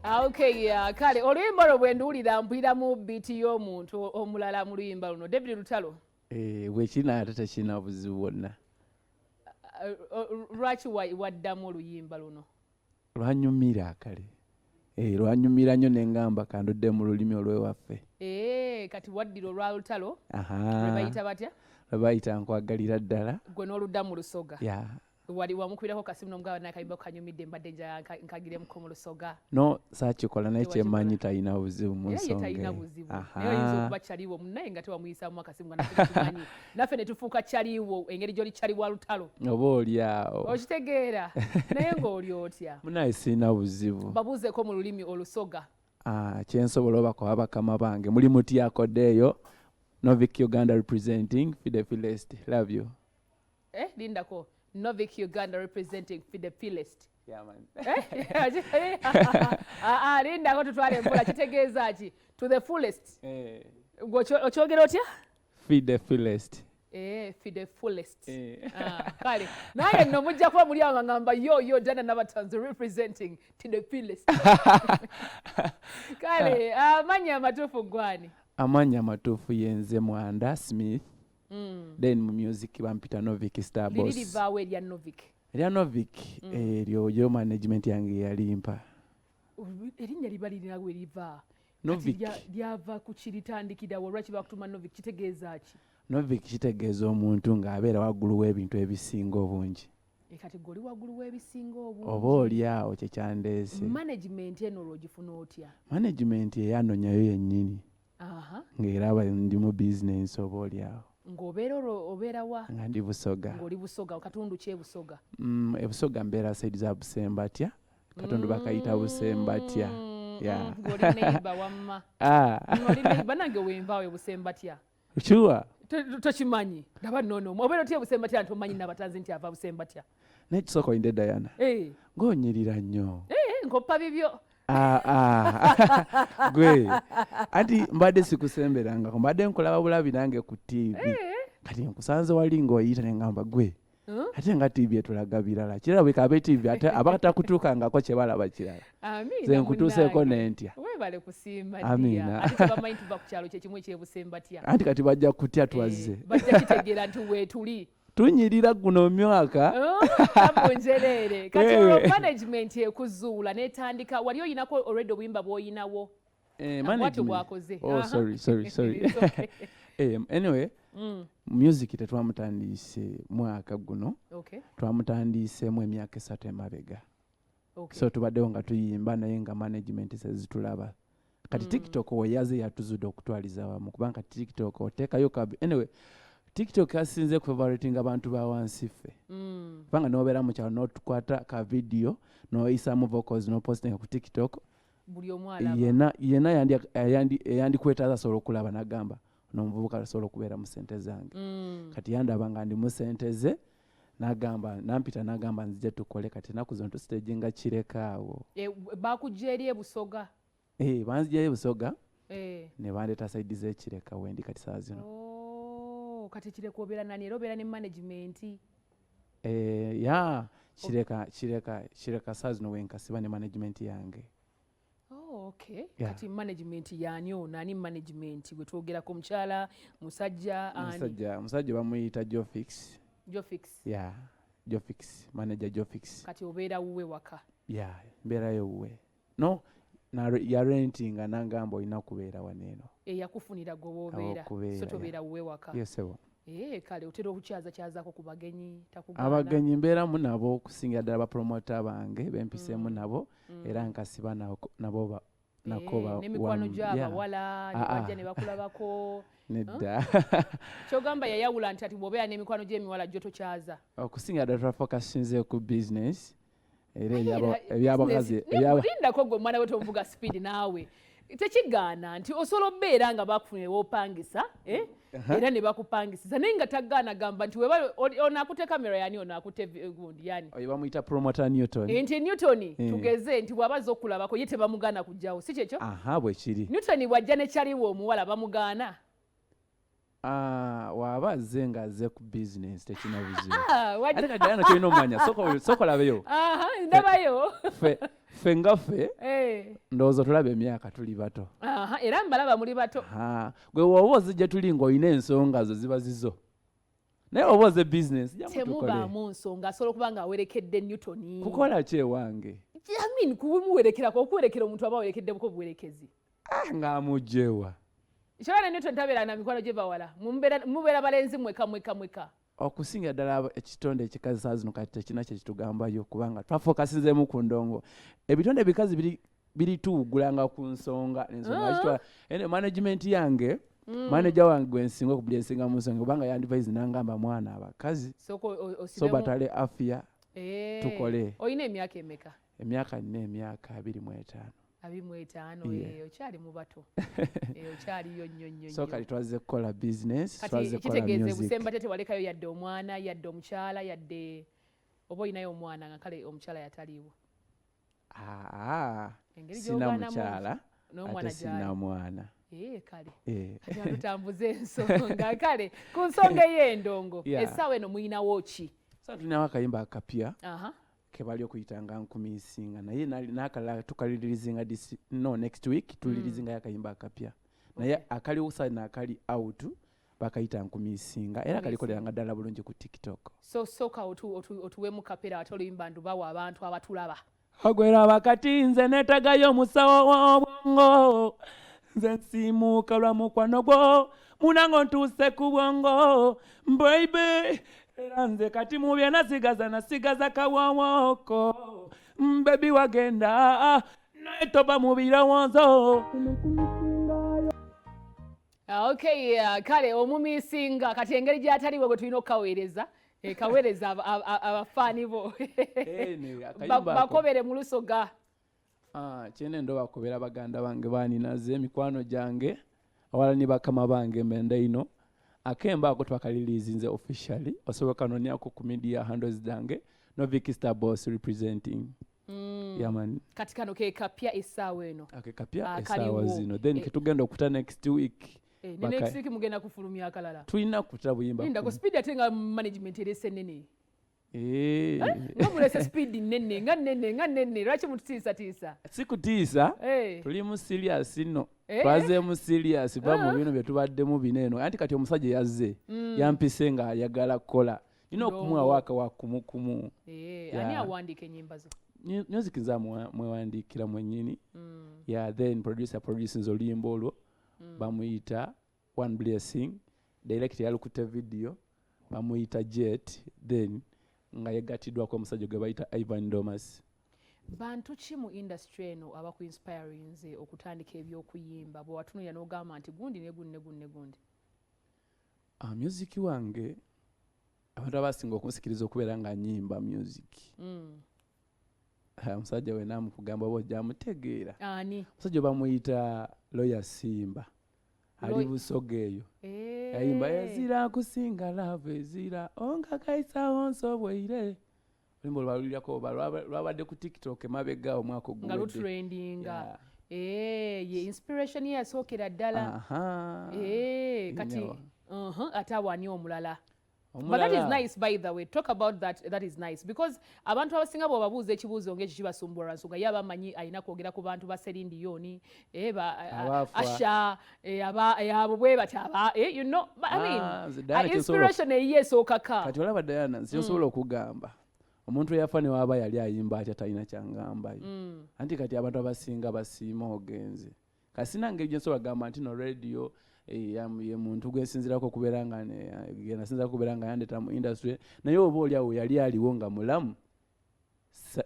Okay, kale oluyimba lwo bwe nduwulira mpulira mu biti y'omuntu omulala mu luyimba luno. David Lutalo. Bwekina ate tekina buzibu bwonna. Lwaki waddamu oluyimba luno? Lwanyumira kale. Lwanyumira nnyo ne ngamba kandudde mu lulimi olw'ewaffe. Kati waddira olwa Lutalo. Lwe bayita batya? Lwe bayita nkwagalira ddala. Gwe n'oludda mu Lusoga. Yeah. Wali wamukubirako kasimu n'omugaba n'akayimba kanyumidde mbadde nja nkagiremu mu Lusoga. No, saakikola naye kyemmanyi talina buzibu mu nsonga. Naye talina buzibu. Naye oyinza okuba kyaliwo munaye nga tewamuyisaamu akasimu nga naffe tukimanyi. Naffe ne tufuuka kyaliwo engeri gy'oli kyali wa Lutalo. Oba oli awo. Okitegeera. Naye ng'oli otya? Munaye sirina buzibu. Babuuzeeko mu lulimi Olusoga. Kyensobola obakoba bakama bange. Muli muti akoddeeyo. Novik Uganda representing Fide Philest. Love you. Lindako. Novik Uganda representing Fide Philest. Yeah, man. Lindako tutwale empola kitegeeza ki? To the fullest. Okyogera otya? Fide Philest. Fide Fullest. Kale. Naye nno mujja kuba muli awo ngamba yo Dana Nabatanzi representing Fide Philest. Kale, amanya amatuufu gwani? Amanya amatuufu yenze Mwanda Smith. Then mu music bampita Novik Star Boss. Liri vaawe erya Novik. Erya Novik eryo management yange yalimpa. Erinnya liba lirina we liva. Novik lyava ku kiritandikira lwaki bakutuma Novik kitegeeza ki? Novik kitegeeza omuntu ng'abeera waggulu w'ebintu ebisinga obungi. Kati goli waggulu w'ebisinga obungi. Oba oli awo kyekyandeese. Management eno lw'ogifuna otya? Management eyanonyayo yennyini. Ng'eraba ndi mu business oba oli awo. Ng'obeera wa? Nga ndi Busoga. Ng'oli Busoga, katundu ki Busoga? Ebusoga mbeera saidi za Busembatya. Katundu bakayita Busembatya. Ng'oli neighbor wamma. Ng'oli neighbor nange wenvaawe Busembatya. Sure. Tokimanyi. Ndaba nnono. Obeera otya Busembatya nti omanyi Nabatanzi nti ava Busembatya. N'ekisoko inde Diana. Ng'onyirira nnyo. Nkoppa bibyo. Gwe anti mbadde sikusemberanga mbadde nkolaba bulabi nange ku TV kati nkusanze wali ng'oyita ne ngamba gwe ate nga TV etulaga birala kirabwe kabe TV ate abatakutuukangako kye balaba kirala ze nkutuuseeko n'entya weebale kusiima amina ate tebamanyi tuva ku kyalo kye kimu ekyebusembatya anti kati bajja kutya twazze bajja kitegeera nti weetuli tunyirira guno myaka abunjerere kati management ekuzuula netandika wali oyinako already obuyimba bw'oyinawo management bwakoze sorry anyway music tetwamutandise mwaka guno twamutandiseemu emyaka 3 emabega so tubaddewo nga tuyimba naye nga management sezitulaba kati TikTok weyaze yatuzudde okutwaliza wamu kubanga TikTok oteekayo anyway TikTok asinze kufavoritinga abantu ba wansi ffe. Kubanga n'obeera mu kyalo n'otukwata ka video n'oyisaamu vocals n'opostinga ku TikTok. Buli omu alaba. Yena yandikwetaaza asobola okulaba n'agamba n'omuvubuka asobola okubeera mu ssente zange. Kati yandaba nga ndi mu ssente ze n'agamba nampita n'agamba nzije tukole kati ennaku zino tusitaginga kireka awo. Baakujja eri Busoga? Banzijjayo Busoga. Ne bandeeta sayidi z'ekireka wendi kati saa zino. Kati kireka obeera nani era obeera ne management? Kireka saa zino wenkasiba ne management yange. Okay. Kati management yaani nani management gwe twogerako mukyala musajja ani? Musajja bamuyita Jofix. Jofix, manager Jofix. Kati obeera wuwe waka? Mbeerayo wuwe. No, ya rentinga nangamba olina kubeera waneeno. Yakufunira gwe w'obeera so tobeera wuwe waka? Yesewo. Kale otera okukyazakyazako ku bagenyi takugaana? Abagenyi mbeeramu nabo okusingira ddala bapromota bange bempiseemu nabo era nkasiba nabo n'emikwano gy'abawala ne bajja ne bakulabako nedda kyogamba yayawula nti ati bw'obeera n'emikwano gy'emiwala gyo tokyaza? Okusingira ddala twafokasinze ku business era ebyabakazi lindako gwe omwana we tomuvuga speed naawe tekigaana nti osobola obeera nga bakufunire w'opangisa era ne bakupangisiza naye nga tagaana gamba nti onaakute kamera yani onaakute gundi yani oyo bamuyita promoter Newton nti Newton tugeze nti bw'abaza okulabako ye tebamugaana kujjawo si kyekyo? bwe kiri Newton bw'ajja ne kyaliwo omuwala bamugaana? Waba azze ng'azze ku business tekina buzibu ate kaddaana tolina omanya soko labeyo ndabayo ffe nga ffe ndowooza tulabe emyaka tuli bato. Era mbalaba muli bato. Gwe woba ozijja tuli ng'olina ensonga zo ziba zizo. Naye oba oze business temubaamu nsonga asobola okuba nga awerekedde Newton. Kukola ki ewange? I mean kumuwerekerako okuwerekera omuntu aba awerekedde buko buwerekezi. Ng'amugjewa. Kyobana Newton tabeera na mikono gye bawala. Mubeera balenzi mweka. Okusinga ddala ekitonde ekikazi saa zino kati tekina kye kitugambayo kubanga twafokasizeemu ku ndongo. Ebitonde ebikazi birituugulanga ku nsonga ensonga ene management yange manager wange gwensinga okubuli ensinga mu nsonga kubanga yandivise nangamba mwana abakazi so batale afya tukole. Oyina emyaka emeka? Emyaka nina emyaka 25. 25 okyali mu bato. Okyaliyo nnyo. So kati twaze kukola business, twaze kukola music. Kitegeeze busemba tete walekayo yadde omwana, yadde omukyala, yadde oba oyinayo omwana nga kale omukyala yataliiwo. Sina mukyala ate sina mwana. Kale kati tutambuze ensonga kale ku nsonga ey'endongo essaawa eno muyinawo ki? Sasa tulinawo akayimba akapya kebali okuyitanga nkumisinga naye nakalala tukalirizinga next week tulirizinga akayimba akapya naye akali usa nakali out bakayita nkumisinga era kalikoleranga ddala bulungi ku TikTok. So soka otuwemu kapera atoluyimba ndubawo abantu abatulaba. Agwera bakati nze netagayo omusawo w'obwongo nze nsiimuuka lwa mukwano gwo munango ntuuse ku bwongo baby era nze kati mu byonna nasigaza kawowooko baby wagenda naye toba mu birowoozo. Okay, kale omumisinga kati engeri gy'ataliwe gwe tulina okukaweereza kaweereza abafaani bo bakobere mu lusoga. Kyene ndo bakobera baganda bange baaninaze mikwano gyange awala ni bakama bange mbenda ino akemba ako twakalilizinze officially osoboka noniako ku media handles zange no Vicky Star Boss representing. Man. Kati kano ke kapya essaawa eno. Kapya essaawa zino then kitugenda okuta next week. Next week mugenda kufulumya akalala. Tulina kuta buyimba. Ndako speed atenga management erese nene. Ngomulese speed nene nga nene lwaki mututiisa. Sikutiisa. Tuli mu serious no. Twaze mu serious ba mu bino bye tubaddemu bineno. Anti kati omusajja yazze yampise nga ayagala kola. Kumwa waka wa kumukumu. Ani awandika ennyimba zo? Music za mwewandikira mwennyini. Then produces oluyimba olwo. Bamuyita One Blessing. Director yalukute video. Bamuyita Jet. Then nga yegatiddwa kwa omusajja gwe bayita Ivan Domas. Bantu ki mu industry eno abaku inspirinze okutandika ebyokuyimba bwe watunuulira n'ogamba nti gundi ne gundi? Music wange abantu abasinga okusikiriza okubeera nga nyimba music. Omusajja we namukugamba bojja amutegeera. Ani? Omusajja bamuyita Lawyer Simba. Ali busogeeyo. Yayimba ezira kusinga love ezira onga kaisa onso bweire. Limbo lwalulirako lwabadde ku TikTok emabega omwaka ogwo. Nga lutrendinga. Ye inspiration yasookera ddala. Kati atawani omulala. But that is nice, by the way. Talk about that. That is nice because abantu abasinga bo babuuza ekibuuzo ng'ekyo kibasumbula nsonga ye abamanyi alina kwogera ku bantu ba Celine Dion, Asha, abo bwe bataba, you know. But I mean, inspiration eyeesooka. Kati olaba Diana nsiyosobola okugamba. Omuntu eyafa ne waba yali ayimba atya talina kyangambayo. Anti kati abantu abasinga basiima ogenze. Kasina ngeri gyensobola gamba nti no radio ye muntu gwesinzirako kubeera nga nasinzira kubeera nga yandeta mu industry naye oba oliawo yali aliwo nga mulamu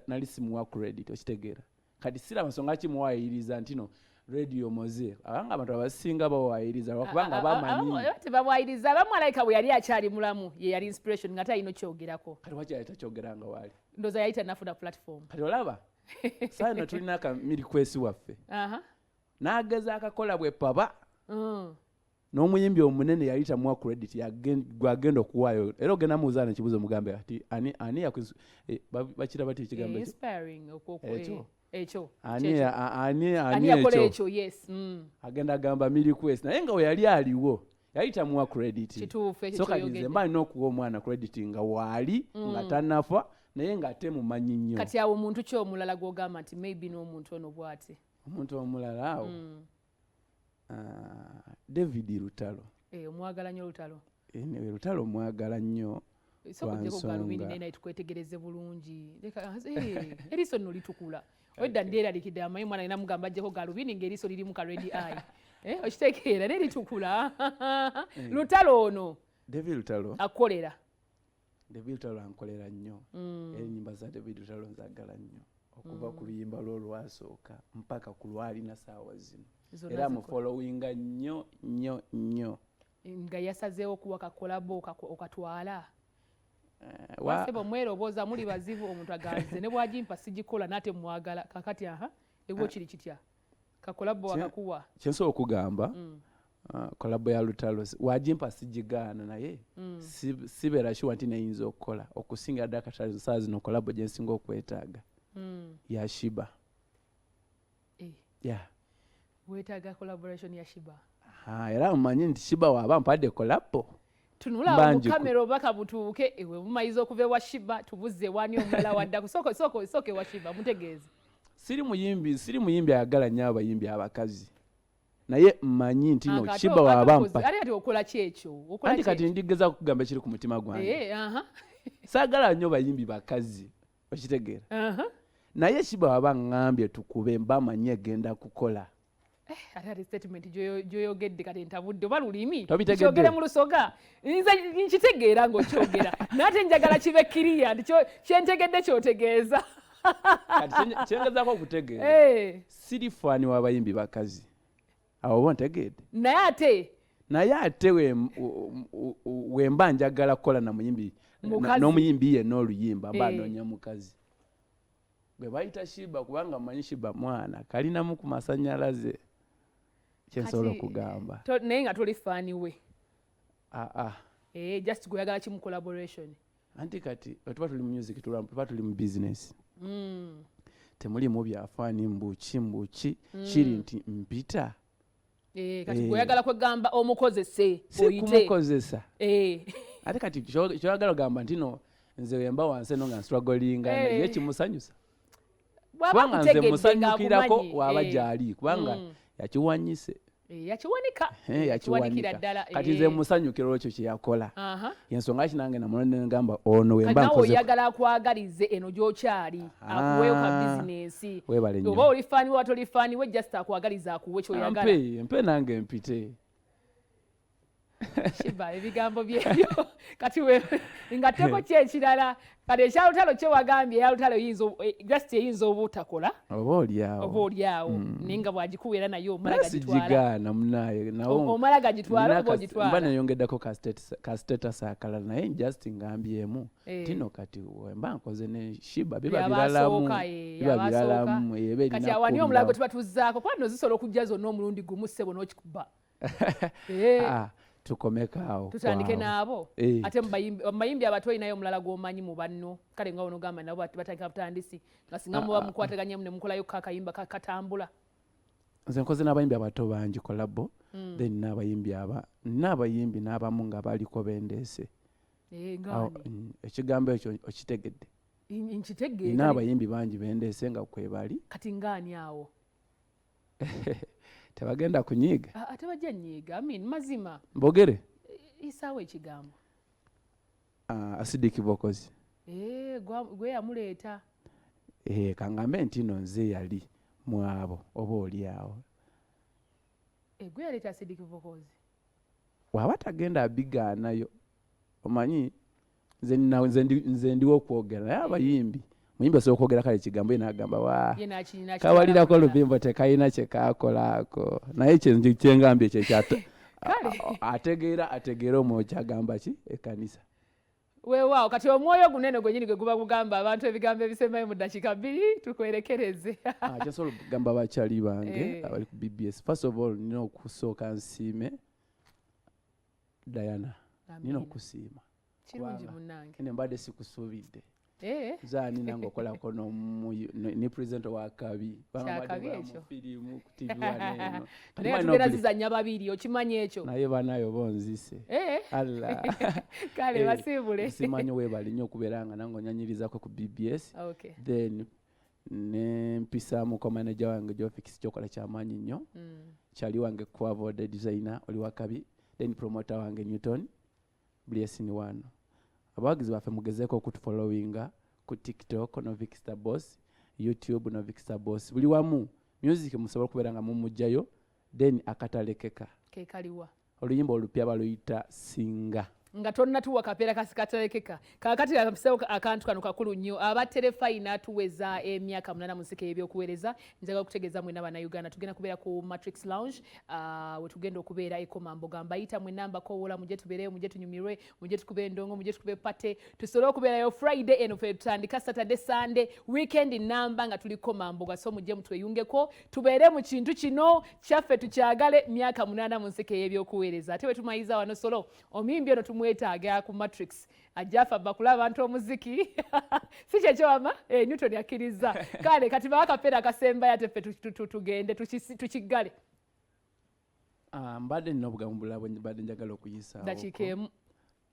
nali simuwa credit okitegeera kati siraba nsonga kimuwayiriza nti no radio moze abanga abantu abasinga bawayiriza lwakubanga bamanyi tebawayiriza bamwalayika bwe yali akyali mulamu ye yali inspiration nga talina okyogerako kati waki yali takyogeranga waali ndooza yali tanafuna platform kati olaba saa no tulina akamirequest waffe n'ageza akakola bwe paba n'omuyimbi omunene yali tamuwa credit gwagenda okuwaayo era ogenda muuzana ekibuzo mugambe ati ani bakira bati ekigambo ekyo ani yakola ekyo yes agenda agamba request naye nga we yali aliwo yali tamuwa credit kituufu ekyo so kati nze mba nina okuwa omwana credit nga waali nga tanafa naye ng'ate mumanyi nnyo. Kati awo omuntu ki omulala gw'ogamba nti maybe n'omuntu ono bw'ati? Omuntu omulala awo David Lutalo. Omwagala nnyo Lutalo. Lutalo mwagala nnyo. Sokujeko galubindi naye tukwetegereze bulungi. Eriiso nno litukula. Wedda ndeeralikidde amayi mwana alina mugamba ajjeko galubindi ng'eriiso lirimu ka red eye. Okitegeera naye litukula. Lutalo ono. David Lutalo. Akolera. David Lutalo ankolera nnyo. Ennyimba za David Lutalo nzagala nnyo. Okuva ku luyimba lwo lwasooka mpaka ku lwalina saawa zino. Era mu followinga nnyo nnyo nnyo. Nga yasazeewo okuwa kakolabo okatwala. Wasebo mwerobooza muli bazivu omuntu aganze ne bw'agimpa sigikola n'ate mwagala kakati ewo kiri kitya kakolabo akakuwa. Kyensobola okugamba kolabo ya Lutalo wagimpa sigigaana naye sibeera sure nti neyinza okukola okusinga ddala katale saa zino kolabo gye nsinga okwetaaga ya Shiba. Weetaaga collaboration ya Shiba. Era mumanyi nti Shiba waaba mpadde kolabo. Tunula mu kamera obaka butuuke ewe mumayiza okuva ewa Shiba tubuze wani omulala wadda soke wa Shiba mutegeeze. Siri muyimbi ayagala nnyo abayimbi abakazi. Naye mmanyi nti no Shiba waaba mpa. Ate okola kyekyo. Andi kati ndigeza kugamba ekiri ku mutima gwange. Saagala nnyo bayimbi bakazi. Okitegeera. Naye Shiba waaba ngambye tukube mba manyi egenda kukola. Ate statement gyoyogedde kati ntabudde oba lulimi kyogere mu lusoga nze nkitegeera ng'okyogera naate njagala kibe kiriya nti kyentegedde kyotegeeza. Kati kyengezaako okutegeera siri faani w'abayimbi bakazi awo oba ontegedde. Naye ate wemba njagala kukola n'omuyimbi yenna oluyimba mba noonya mukazi gwe bayita Shiba kubanga manyi Shiba mwana kalinamu ku masannyalaze. Kyensobola okugamba. Naye nga toli faani we. Just kuyagala kimu collaboration. Anti kati tuba tuli mu music tuba tuli mu business. Temulimu byafaani mbuki kiri nti mpita. Kati kuyagala kwegamba omukozese oyite. Sikumukozesa. Ate kati kyoyagala ogamba nti no nze wemba wansi no nga strugglinga ye kimusanyusa. Kubanga nze musanyukirako waba gyali kubanga yakiwanyise. Yakiwanika. Yakiwanikira ddala. Kati nze musanyukira olwekyo kye yakola. Yensonga kinange namulonde ngamba ono wemba nkoze. Kati nawe oyagala akwagalize eno gy'okyali akuweyo ka bizinensi. Oba oli faani wa toli faani we just akwagaliza akuwe ky'oyagala. Mpe nange mpite. Shiba ebigambo byebyo kati nga teko kyekirala kati ekyalutalo kyewagambye eyalutalo just eyinza obutakola oba oliawo naye nga bwagikuweera naye omala gagitwala omala gagitwala oba ogitwala. Mba nayongeddako ka status akalala naye just ngambyemu tino kati wemba nkoze ne Shiba biba biralamu kati awani omulago tuba tuzzaako kuba no zisobola okujja zonna omulundi gumu ssebo n'okikuba. Tukomekaawo tutandike naabo ate mubayimbi abatwayi naye omulala gw'omanyi mu banno kale nga wono gamba nabo batandika butandisi nga singa muba mukwataganyemu ne mukolayo kakayimba kakatambula. Nze nkoze n'abayimbi abato bangi kolabo then n'abayimbi n'abamu nga baliko bendeese. Ekigambo ekyo okitegedde? Nkitegeera. N'abayimbi bangi bendeese nga kwe bali. Kati ngaani awo? Tebagenda kunyiiga. Tebajja nyiiga. Mazima. Mbogere? Isaawe ekigambo. Acidic vocals. Gwe yamuleeta. Kangambe nti no nze yali mu abo oba oli awo. Gwe yaleeta acidic vocals. Waba tagenda abigaanayo. Omanyi nze ndiwo okwogera naye abayimbi. Muyimbi osobola okwogera kale ekigambo ye n'agamba kawalirako olubimbo tekayina kye kaakolaako naye kyengambye ekyo ategeera omwoyo kyagamba ki ekkanisa. Weewaawo kati omwoyo gunene gwennyini gwe guba gugamba abantu ebigambo ebisembayo mu ddakiika 2 tukwerekereze. Kyensobola okugamba abakyali bange abali ku BBS. First of all nina okusooka nsiime Diana. Nina okusiima. Kirungi munnange. Mbadde sikusuubidde. Zani nango kolako ni presenter wa Kabi mu filimu ku TV waneno naye tugera zizanya babiri okimanye ekyo naye banayo bonzise Allah kale basibule simanyi we bali nnyo okubeeranga nange onyanyirizako ku BBS then ne mpisaamu ko manager wange Jofix kyokola kyamaanyi nnyo kyali wange Kwavo the designer oli wa Kabi then promoter wange Newton Blessing wano abawagizi baffe mugezeeko okutufollowinga ku TikTok no Victor Boss, YouTube no Victor Boss. Buli wamu music musobola kubeera nga mumujjayo then akatalekeka. Kekaliwa. Oluyimba olupya baluyita Singa. Nga tonna tuwa kapeera kasikatalekeka. Kakati akapiseo akantu kano kakulu nnyo. Abaterefayina atuweza emyaka 8 mu nsiko y'ebyokuweereza. Njaga okutegeeza mwena bannayuganda tugenda kubeera ku Matrix Lounge we tugenda okubeera ekomamboga mbayita mwe namba kowola muje tubeereyo muje tunyumirwe muje tukube endongo muje tukube pate tusobole okubeerayo Friday eno fe tutandika Saturday Sunday weekend namba nga tuli komamboga so muje mutweyungeko tubeere mu kintu kino kyaffe tukyagale myaka 8 mu nsiko y'ebyokuweereza ate we tumayiza wano solo omimbi ono mwetaaga ku Matrix ajafa bakula abantu omuziki si kyekyo ama Newton yakiriza kale kati bakapeera akasemba yateffe tugende tukigale mbadde nina obugamu bulabo mbadde njagala okuyisaawo dakiika emu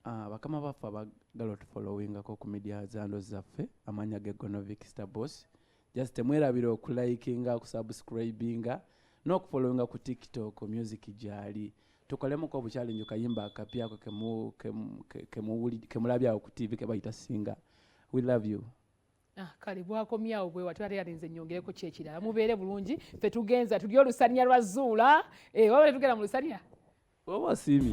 bakama baffe abagala otufollowingako ku media zando zaffe amanya gegono Victor Boss just temwerabira okulikinga okusubscribinga n'okufollowinga ku TikTok music gyali tukolemu ko buchallenge kayimba akapyako kemulabyawo ku TV kebayita Singa. We love you. Kale bwakomyawo bwe watwali yalinze nyongereko kyekirala mubeere bulungi fe tugenza tuli olusanya lwa Zuula wabale tugenda mu lusanya oba simi